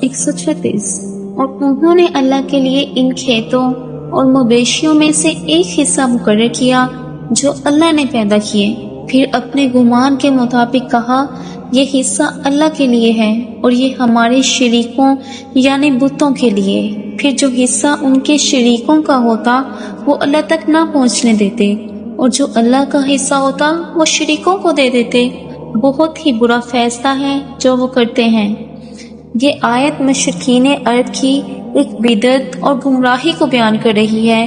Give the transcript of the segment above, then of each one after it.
136 اور انہوں نے اللہ کے لیے ان کھیتوں اور مویشیوں میں سے ایک حصہ مقرر کیا جو اللہ نے پیدا کیے، پھر اپنے گمان کے مطابق کہا یہ حصہ اللہ کے لیے ہے اور یہ ہمارے شریکوں یعنی بتوں کے لیے۔ پھر جو حصہ ان کے شریکوں کا ہوتا وہ اللہ تک نہ پہنچنے دیتے، اور جو اللہ کا حصہ ہوتا وہ شریکوں کو دے دیتے۔ بہت ہی برا فیصلہ ہے جو وہ کرتے ہیں۔ یہ آیت مشرکین عرب کی ایک بدعت اور گمراہی کو بیان کر رہی ہے۔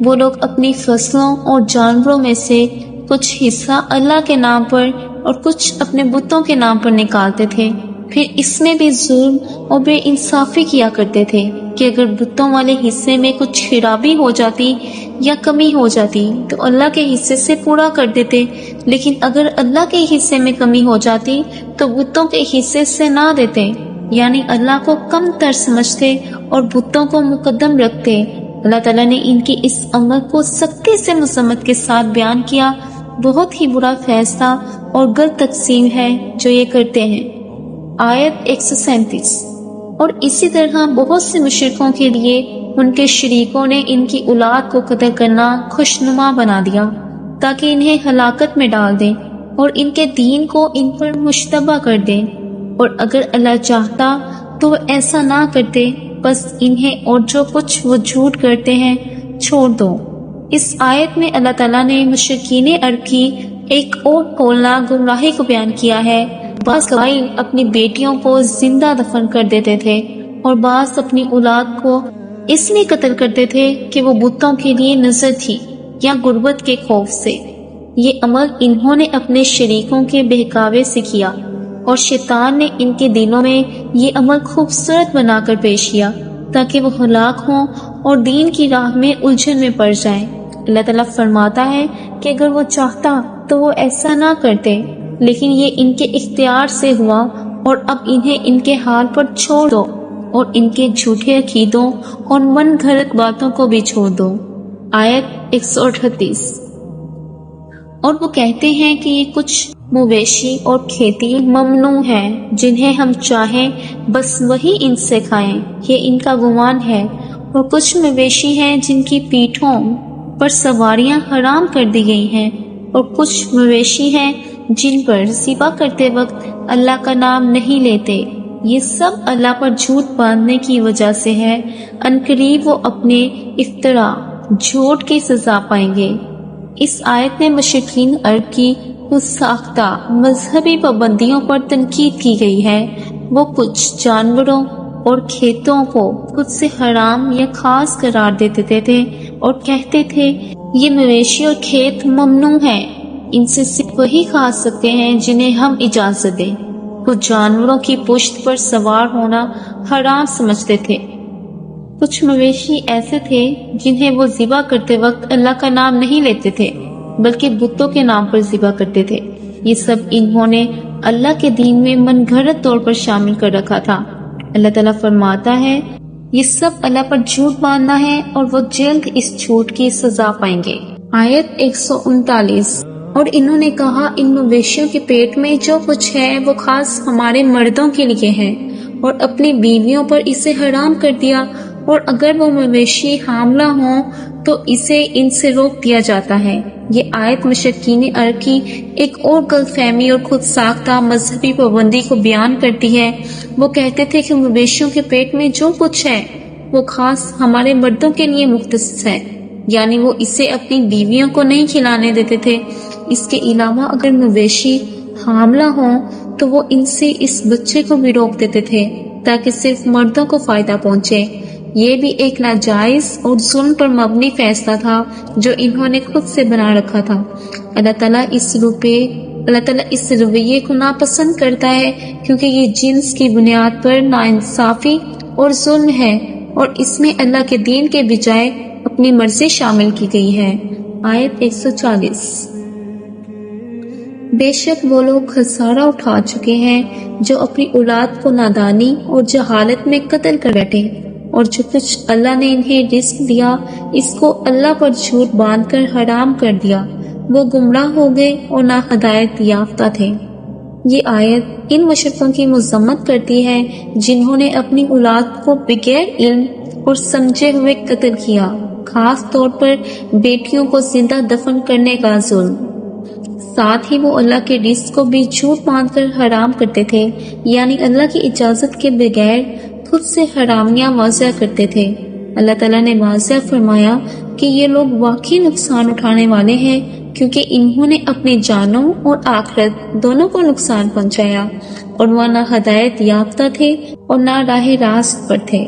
وہ لوگ اپنی فصلوں اور جانوروں میں سے کچھ حصہ اللہ کے نام پر اور کچھ اپنے بتوں کے نام پر نکالتے تھے، پھر اس میں بھی ظلم اور بے انصافی کیا کرتے تھے کہ اگر بتوں والے حصے میں کچھ خرابی ہو جاتی یا کمی ہو جاتی تو اللہ کے حصے سے پورا کر دیتے، لیکن اگر اللہ کے حصے میں کمی ہو جاتی تو بتوں کے حصے سے نہ دیتے، یعنی اللہ کو کم تر سمجھتے اور بتوں کو مقدم رکھتے۔ اللہ تعالیٰ نے ان کی اس عمل کو سختی سے مذمت کے ساتھ بیان کیا۔ بہت ہی برا فیصلہ اور غلط تقسیم ہے جو یہ کرتے ہیں۔ آیت 137 اور اسی طرح بہت سے مشرکوں کے لیے ان کے شریکوں نے ان کی اولاد کو قتل کرنا خوشنما بنا دیا تاکہ انہیں ہلاکت میں ڈال دیں اور ان کے دین کو ان پر مشتبہ کر دیں، اور اگر اللہ چاہتا تو وہ ایسا نہ کرتے، بس انہیں اور جو کچھ وہ جھوٹ کرتے ہیں چھوڑ دو۔ اس آیت میں اللہ تعالیٰ نے مشرکین عرب کی ایک اور ہولناک گمراہی کو بیان کیا ہے۔ بعض قبائل اپنی بیٹیوں کو زندہ دفن کر دیتے تھے اور بعض اپنی اولاد کو اس لیے قتل کرتے تھے کہ وہ بتوں کے لیے نذر تھی یا غربت کے خوف سے۔ یہ عمل انہوں نے اپنے شریکوں کے بہکاوے سے کیا، اور شیطان نے ان کے دلوں میں یہ عمل خوبصورت بنا کر پیش کیا تاکہ وہ ہلاک ہوں اور دین کی راہ میں الجھن میں پڑ جائیں۔ اللہ تعالیٰ فرماتا ہے کہ اگر وہ چاہتا تو وہ ایسا نہ کرتے، لیکن یہ ان کے اختیار سے ہوا، اور اب انہیں ان کے حال پر چھوڑ دو اور ان کے جھوٹے عقیدوں اور من گھڑت باتوں کو بھی چھوڑ دو۔ آیت 138 اور وہ کہتے ہیں کہ یہ کچھ مویشی اور کھیتی ممنوع ہیں، جنہیں ہم چاہیں بس وہی ان سے کھائیں، یہ ان کا گمان ہے، اور کچھ مویشی ہیں جن کی پیٹھوں پر سواریاں حرام کر دی گئی ہیں، اور کچھ مویشی ہیں جن پر ذبح کرتے وقت اللہ کا نام نہیں لیتے۔ یہ سب اللہ پر جھوٹ باندھنے کی وجہ سے ہے، عنقریب وہ اپنے افتراء جھوٹ کی سزا پائیں گے۔ اس آیت میں مشرکین عرب کی خود ساختہ مذہبی پابندیوں پر تنقید کی گئی ہے۔ وہ کچھ جانوروں اور کھیتوں کو خود سے حرام یا خاص قرار دیتے تھے اور کہتے تھے یہ مویشی اور کھیت ممنوع ہیں، ان سے صرف وہی کھا سکتے ہیں جنہیں ہم اجازت دیں۔ کچھ جانوروں کی پشت پر سوار ہونا حرام سمجھتے تھے۔ کچھ مویشی ایسے تھے جنہیں وہ ذبح کرتے وقت اللہ کا نام نہیں لیتے تھے بلکہ بتوں کے نام پر ذبح کرتے تھے۔ یہ سب انہوں نے اللہ کے دین میں من گھڑت طور پر شامل کر رکھا تھا۔ اللہ تعالیٰ فرماتا ہے یہ سب اللہ پر جھوٹ باندھنا ہے اور وہ جلد اس جھوٹ کی سزا پائیں گے۔ آیت 139 اور انہوں نے کہا ان مویشیوں کے پیٹ میں جو کچھ ہے وہ خاص ہمارے مردوں کے لیے ہے، اور اپنی بیویوں پر اسے حرام کر دیا، اور اگر وہ مویشی حاملہ ہوں تو اسے ان سے روک دیا جاتا ہے۔ یہ آیت مشرکین عرب کی ایک اور غلط فہمی اور خود ساختہ مذہبی پابندی کو بیان کرتی ہے۔ وہ کہتے تھے کہ مویشیوں کے پیٹ میں جو کچھ ہے وہ خاص ہمارے مردوں کے لیے مختص ہے، یعنی وہ اسے اپنی بیویوں کو نہیں کھلانے دیتے تھے۔ اس کے علاوہ اگر مویشی حاملہ ہوں تو وہ ان سے اس بچے کو بھی روک دیتے تھے تاکہ صرف مردوں کو فائدہ پہنچے۔ یہ بھی ایک ناجائز اور ظلم پر مبنی فیصلہ تھا جو انہوں نے خود سے بنا رکھا تھا۔ اللہ تعالیٰ اس رویے کو ناپسند کرتا ہے کیونکہ یہ جنس کی بنیاد پر ناانصافی اور ظلم ہے، اور اس میں اللہ کے دین کے بجائے اپنی مرضی شامل کی گئی ہے۔ آیت 140 بے شک وہ لوگ خسارہ اٹھا چکے ہیں جو اپنی اولاد کو نادانی اور جہالت میں قتل کر بیٹھے، اور جو کچھ اللہ نے انہیں رزق دیا اس کو اللہ پر جھوٹ باندھ کر حرام کر دیا۔ وہ گمراہ ہو گئے اور نہ ہدایت یافتہ تھے۔ یہ آیت ان مشرکوں کی مذمت کرتی ہے جنہوں نے اپنی اولاد کو بغیر علم اور سمجھے ہوئے قتل کیا، خاص طور پر بیٹیوں کو زندہ دفن کرنے کا ظلم۔ ساتھ ہی وہ اللہ کے رزق کو بھی جھوٹ مان کر حرام کرتے تھے، یعنی اللہ کی اجازت کے بغیر خود سے حرامیاں واضح کرتے تھے۔ اللہ تعالیٰ نے واضح فرمایا کہ یہ لوگ واقعی نقصان اٹھانے والے ہیں، کیونکہ انہوں نے اپنی جانوں اور آخرت دونوں کو نقصان پہنچایا، اور وہ نہ ہدایت یافتہ تھے اور نہ راہ راست پر تھے۔